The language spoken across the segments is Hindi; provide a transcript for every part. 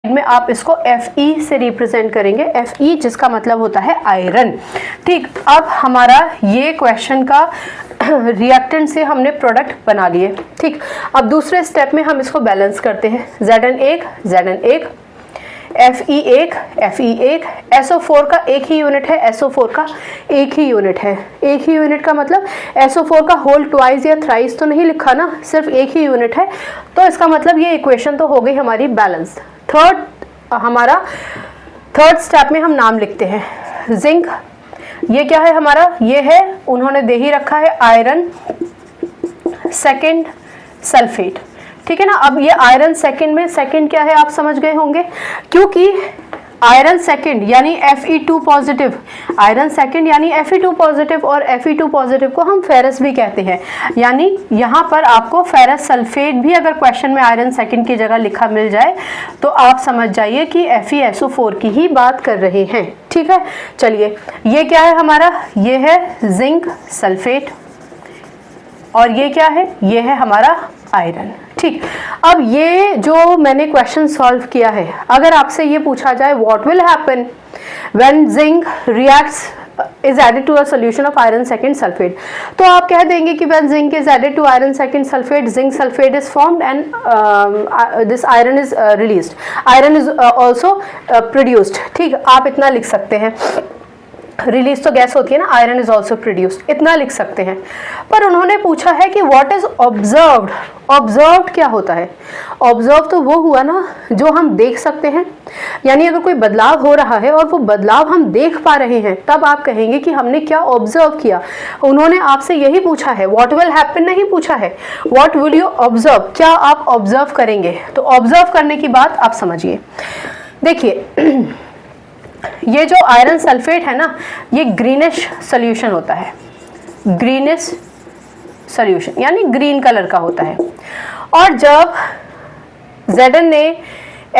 में आप इसको Fe से रिप्रेजेंट करेंगे, Fe जिसका मतलब होता है आयरन। ठीक, अब हमारा ये क्वेश्चन का रिएक्टेंट से हमने प्रोडक्ट बना लिए। ठीक, अब दूसरे स्टेप में हम इसको बैलेंस करते हैं। Zn1 Zn1, Fe1 Fe1, SO4 का एक ही यूनिट है, SO4 का एक ही यूनिट है। एक ही यूनिट का मतलब SO4 का होल ट्वाइस या थ्राइस तो नहीं लिखा ना, सिर्फ एक ही यूनिट है, तो इसका मतलब ये इक्वेशन तो हो गई हमारी बैलेंस। थर्ड स्टेप में हम नाम लिखते हैं। जिंक, ये क्या है हमारा, ये है, उन्होंने दे ही रखा है आयरन सेकंड सल्फेट। ठीक है ना। अब ये आयरन सेकंड में सेकंड क्या है आप समझ गए होंगे, क्योंकि आयरन सेकंड यानी Fe2 पॉजिटिव, आयरन सेकंड यानी Fe2 पॉजिटिव, और Fe2 पॉजिटिव को हम फेरस भी कहते हैं। यानी यहाँ पर आपको फेरस सल्फेट भी अगर क्वेश्चन में आयरन सेकंड की जगह लिखा मिल जाए तो आप समझ जाइए कि FeSO4 की ही बात कर रहे हैं। ठीक है, चलिए ये क्या है हमारा, ये है जिंक सल्फेट, और ये क्या है, ये है हमारा आयरन। ठीक, अब ये जो मैंने क्वेश्चन सॉल्व किया है, अगर आपसे ये पूछा जाए what will happen when zinc reacts is added to a solution of iron second sulphate, तो आप कह देंगे कि when zinc is added to iron second sulphate, zinc sulphate is formed and this iron is released, iron is also produced. ठीक, आप इतना लिख सकते हैं, रिलीज तो गैस होती है ना, आयरन इज ऑल्सो प्रोड्यूस्ड, इतना लिख सकते हैं। पर उन्होंने पूछा है कि व्हाट इज ऑब्जर्व्ड, ऑब्जर्व्ड क्या होता है। ऑब्जर्व तो वो हुआ ना जो हम देख सकते हैं, यानी अगर कोई बदलाव हो रहा है और वो बदलाव हम देख पा रहे हैं तब आप कहेंगे कि हमने क्या ऑब्जर्व किया। उन्होंने आपसे यही पूछा है, व्हाट विल हैपन नहीं पूछा है, व्हाट विल यू ऑब्जर्व, क्या आप ऑब्जर्व करेंगे। तो ऑब्जर्व करने की बात आप समझिए। देखिए ये जो आयरन सल्फेट है ना, ये ग्रीनिश सॉल्यूशन होता है, ग्रीनिश सॉल्यूशन यानी ग्रीन कलर का होता है। और जब Zn ने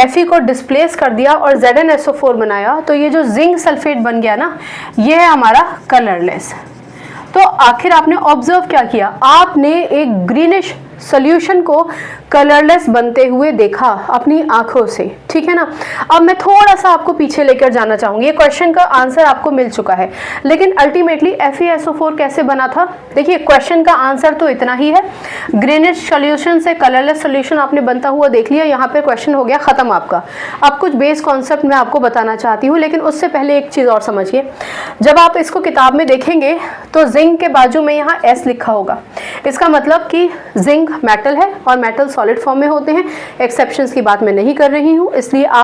Fe को डिस्प्लेस कर दिया और ZnSO4 बनाया तो ये जो जिंक सल्फेट बन गया ना, ये है हमारा कलरलेस। तो आखिर आपने ऑब्जर्व क्या किया, आपने एक ग्रीनिश सॉल्यूशन को कलरलेस बनते हुए देखा अपनी आंखों से। ठीक है ना। अब मैं थोड़ा सा आपको पीछे लेकर जाना चाहूंगी, ये क्वेश्चन का आंसर आपको मिल चुका है, लेकिन अल्टीमेटली FeSO4 कैसे बना था। देखिए क्वेश्चन का आंसर तो इतना ही है, ग्रीनिश सॉल्यूशन से कलरलेस सॉल्यूशन आपने बनता हुआ देख लिया, यहाँ पे क्वेश्चन हो गया खत्म आपका। अब कुछ बेस कॉन्सेप्ट मैं आपको बताना चाहती हूँ, लेकिन उससे पहले एक चीज और समझिए। जब आप इसको किताब में देखेंगे तो जिंक के बाजू में यहाँ S लिखा होगा, इसका मतलब कि जिंक मेटल है और मेटल सॉलिड फॉर्म में होते हैं। एक्सेप्शंस की बात मैं नहीं कर रही हूँ, इसलिए आप